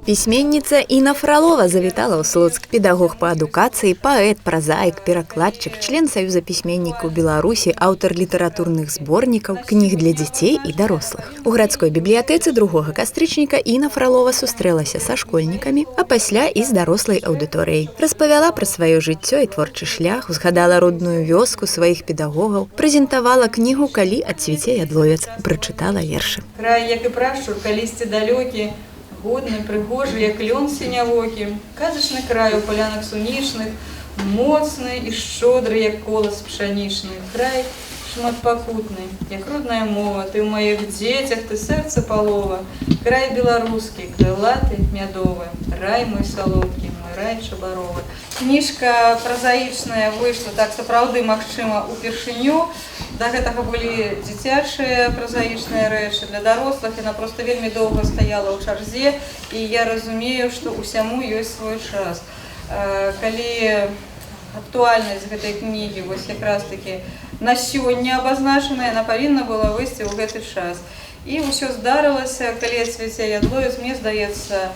Пісьменніца Інна Фралова завітала ў Слуцк. Педагог па адукацыі, паэт, празаік, перакладчык, член Саюза пісьменнікаў Беларусі, аўтар літаратурных зборнікаў, кніг для дзяцей і дарослых. У гарадской бібліятэцы 2 кастрычніка Інна Фралова сустрэлася са школьнікамі, а пасля і з дарослай аўдыторыяй. Распавяла пра сваё жыццё і творчы шлях, узгадала родную вёску сваіх педагогаў, прэзентавала кнігу «Калі адцвіце ядловец», прачытала вершы. Край, як і прашчур, калісьці далёкі, годны, прыгожы, як лён сінявокі, казачны край у палянах сунічных, моцны і шчодры, як колас пшанічны, край шматпакутны, як родная мова, ты ў маіх дзецях, ты сэрца палова, край беларускі, крылаты, мядовы, рай мой салодкі, мой рай чабаровы. Кніжка празаічная выйшла так сапраўды, магчыма, упершыню. Да гэтага былі дзіцячыя празаічныя рэчы, для дарослых яна проста вельмі доўга стаяла ў чарзе, і я разумею, што ўсяму ёсць свой час. Калі актуальнасць гэтай кнігі вось якраз такі на сёння абазначана, яна павінна была выйсці ў гэты час. І ўсё здарылася, калі адцвіце ядловец, мне здаецца,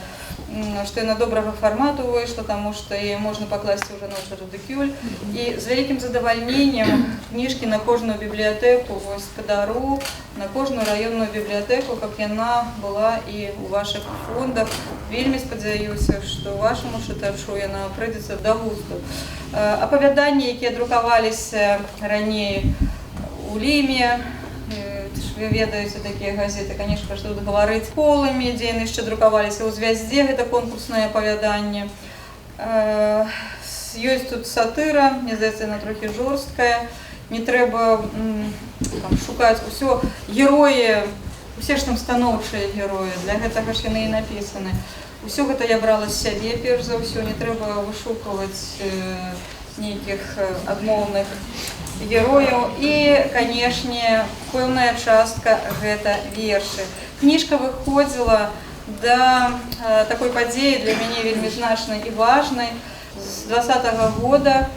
што яна добрага фармату выйшла, таму што яе можна пакласці ўжо ночы радыкюль. І з вялікім задавальненнем кніжкі на кожную бібліятэку вось падару, на кожную раённую бібліятэку, каб яна была і ў вашых фондах. Вельмі спадзяюся, што вашаму чытачу яна прыйдзецца да густу. Апавяданні, якія друкаваліся раней у Ліме, вы ведаеце такія газеты, конечно, што тут гаварыць полымі, дзе яны яшчэ друкаваліся ў звяздзе, гэта конкурснае апавяданне. Ёсць тут сатыра, мне здаецца, яна трохі жорсткая, не трэба шукаць усё. Героі, усе ж там станоўчыя героі, для гэтага ж яны і напісаны. Усё гэта я брала з сябе, перш за ўсё, не трэба вышукваць нейкіх адмоўных герояў. І, канешне, пэўная частка гэта вершы. Кніжка выходзіла да такой падзеі для мяне вельмі значнай і важнай. З 2020 года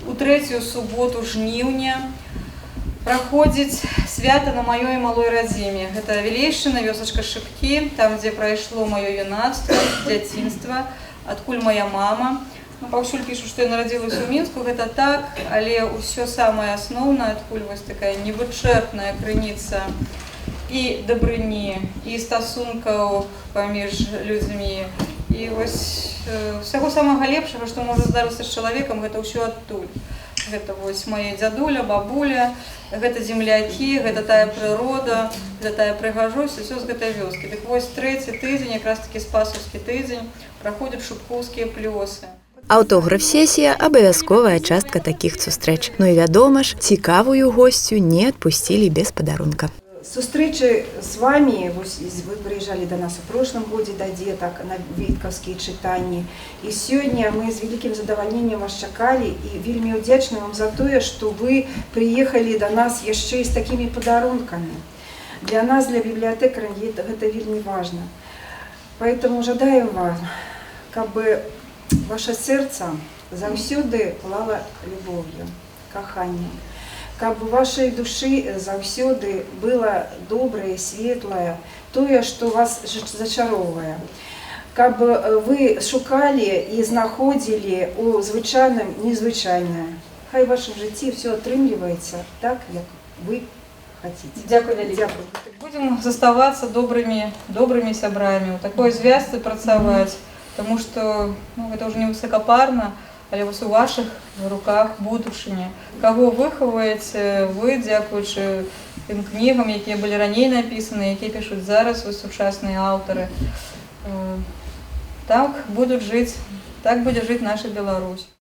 у 3-ю суботу жніўня праходзіць свята на маёй малой радзіме. Гэта Вілейшчына, вёсачка Шыпкі, там, дзе прайшло маё юнацтва, дзяцінства, адкуль моя мама. Паўсюль пішуць, што я нарадзілася ў Мінску, гэта так, але ўсё самае асноўнае, адкуль вось такая невычэрпная крыніца і дабрыні, і стасункаў паміж людзьмі. І вось усяго самага лепшага, што можа здарыцца з чалавекам, гэта ўсё адтуль. Гэта вось мае дзядуля, бабуля, гэта землякі, гэта тая прырода, гэта тая прыгажосць, усё з гэтай вёскі. Дык вось 3-й тыдзень, якраз такі спасаўскі тыдзень, праходзяць шубкоўскія плёсы. Аўтограф-сесія – абавязковая частка такіх сустрэч. Ну і вядома ж, цікавую госцю не адпусцілі без падарунка. Сустрэчы з вами, вы прыязджалі да нас у прошлым годзе да дзетак на віткаўскія чытанні. І сёння мы з вялікім задавальненнем вас чакалі і вельмі ўдзячны вам за тое, што вы прыехалі да нас яшчэ і з такімі падарункамі. Для нас, для бібліятэкара, гэта вельмі важна. Поэтому жадаем вам, каб ваше сэрца заўсёды пылала любоўю, каханнем, каб у вашай душы заўсёды было добрае, светлае, тое, што вас зачароўвае. Каб вы шукалі і знаходзілі у звычайным незвычайнае. Хай у вашым жыцці ўсё атрымліваецца так, як вы хацеце. Дзякуй вялікі. Будзем заставацца добрымі сябрамі, у такой звязцы працаваць. Таму што гэта ўжо не высакапарна, але вось у вашых руках будучыня. Каго выхаваеце вы, дзякуючы тым кнігам, якія былі раней напісаны, якія пішуць зараз вось сучасныя аўтары. Так будзе жыць наша Беларусь.